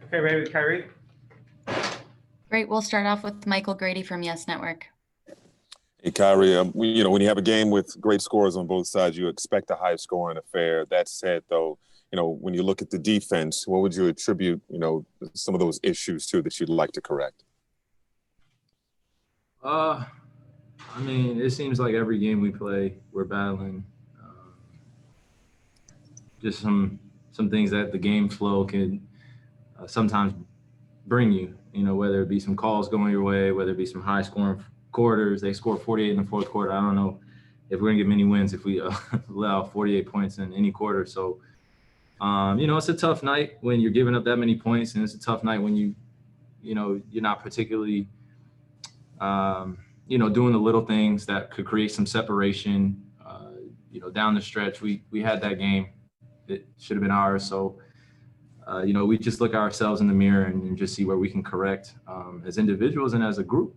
Okay, ready with Kyrie? Great. We'll start off with Michael Grady from Yes Network. Hey, Kyrie, when you have a game with great scores on both sides, you expect a high scoring affair. That said, though, when you look at the defense, what would you attribute, some of those issues to that you'd like to correct? It seems like every game we play, we're battling just some things that the game flow can sometimes bring you, whether it be some calls going your way, whether it be some high scoring quarters. They scored 48 in the fourth quarter. I don't know if we're gonna get many wins if we allow 48 points in any quarter. So, it's a tough night when you're giving up that many points, and it's a tough night when you're not particularly, doing the little things that could create some separation. Down the stretch, we had that game. It should have been ours. So, we just look at ourselves in the mirror and just see where we can correct as individuals and as a group,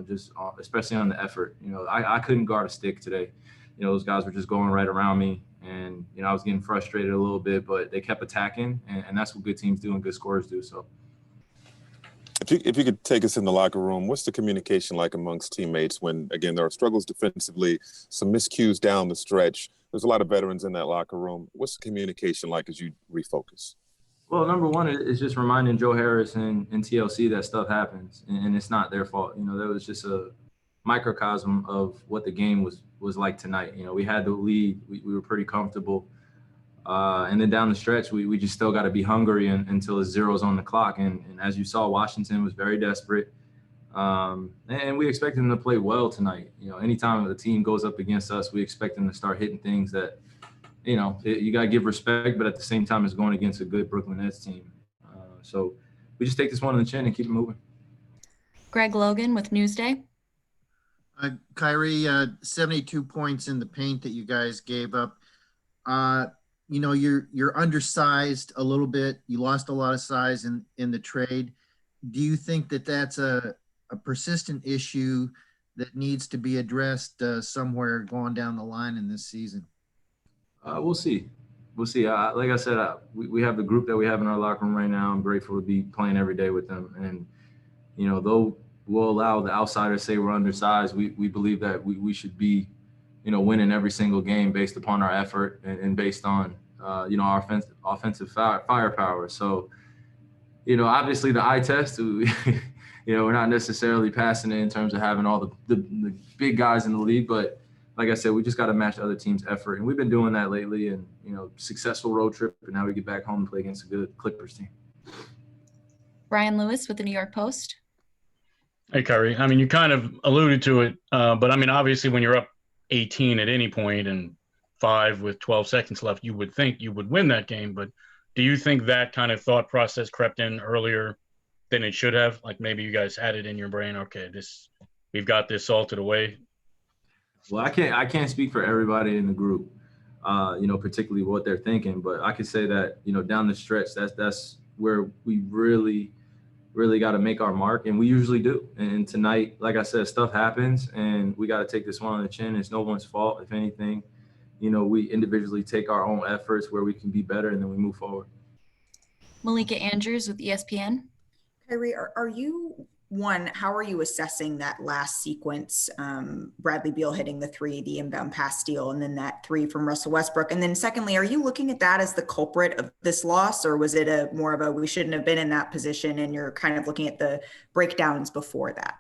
just especially on the effort. I couldn't guard a stick today. Those guys were just going right around me. And, I was getting frustrated a little bit, but they kept attacking. And that's what good teams do and good scorers do. So. If you could take us in the locker room, what's the communication like amongst teammates when, again, there are struggles defensively, some miscues down the stretch? There's a lot of veterans in that locker room. What's the communication like as you refocus? Well, number one is just reminding Joe Harris and TLC that stuff happens, and it's not their fault. That was just a microcosm of what the game was like tonight. We had the lead. We were pretty comfortable. And then down the stretch, we just still got to be hungry until it's zeros on the clock. And as you saw, Washington was very desperate. And we expect them to play well tonight. Anytime the team goes up against us, we expect them to start hitting things that, you got to give respect, but at the same time, it's going against a good Brooklyn Nets team. So we just take this one on the chin and keep it moving. Greg Logan with Newsday. Kyrie, 72 points in the paint that you guys gave up. You're undersized a little bit. You lost a lot of size in the trade. Do you think that that's a persistent issue that needs to be addressed somewhere going down the line in this season? We'll see. Like I said, we have the group that we have in our locker room right now. I'm grateful to be playing every day with them. And, though we'll allow the outsiders say we're undersized, we believe that we should be, winning every single game based upon our effort and based on, our offensive firepower. So, obviously the eye test, we're not necessarily passing it in terms of having all the big guys in the league, but like I said, we just got to match the other team's effort. And we've been doing that lately and, successful road trip. And now we get back home and play against a good Clippers team. Brian Lewis with the New York Post. Hey, Kyrie. You kind of alluded to it, but obviously when you're up 18 at any point and 5 with 12 seconds left, you would think you would win that game. But do you think that kind of thought process crept in earlier than it should have? Like maybe you guys had it in your brain, okay, we've got this salted away. Well, I can't speak for everybody in the group, particularly what they're thinking, but I could say that, down the stretch, that's where we really got to make our mark, and we usually do. And tonight, like I said, stuff happens, and we got to take this one on the chin. It's no one's fault. If anything, we individually take our own efforts where we can be better, and then we move forward. Malika Andrews with ESPN. Kyrie, how are you assessing that last sequence? Bradley Beal hitting the 3, the inbound pass steal, and then that 3 from Russell Westbrook. And then secondly, are you looking at that as the culprit of this loss, or was it more of a we shouldn't have been in that position, and you're kind of looking at the breakdowns before that?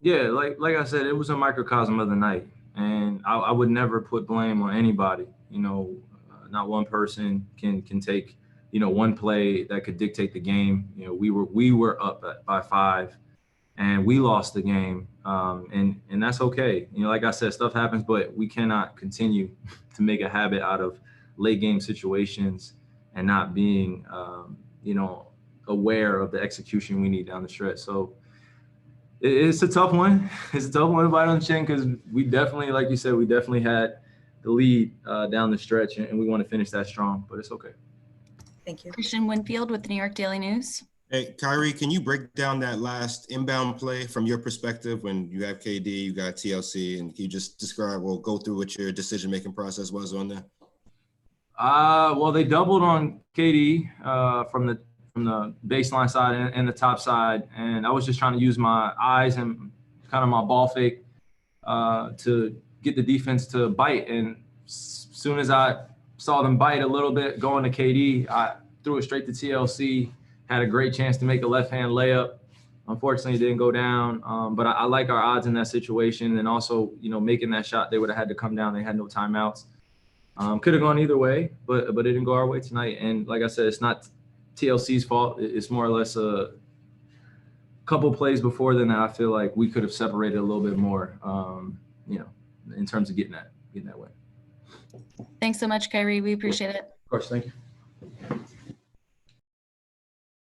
Yeah, like I said, it was a microcosm of the night, and I would never put blame on anybody. Not one person can take one play that could dictate the game. We were up by 5 and we lost the game. And that's okay. Like I said, stuff happens, but we cannot continue to make a habit out of late game situations and not being, aware of the execution we need down the stretch. So it's a tough one. It's a tough one to bite on the chin because we definitely, like you said, we definitely had the lead down the stretch and we want to finish that strong, but it's okay. Thank you. Christian Winfield with the New York Daily News. Hey, Kyrie, can you break down that last inbound play from your perspective when you have KD, you got TLC, and can you just describe or go through what your decision-making process was on there? Well, they doubled on KD from from the baseline side and the top side. And I was just trying to use my eyes and kind of my ball fake to get the defense to bite. And as soon as I saw them bite a little bit going to KD, I threw it straight to TLC, had a great chance to make a left-hand layup. Unfortunately, it didn't go down. But I like our odds in that situation. And also, making that shot, they would have had to come down. They had no timeouts. Could have gone either way, but it didn't go our way tonight. And like I said, it's not TLC's fault. It's more or less a couple plays before then that I feel like we could have separated a little bit more, in terms of getting that win. Thanks so much, Kyrie. We appreciate it. Of course, thank you.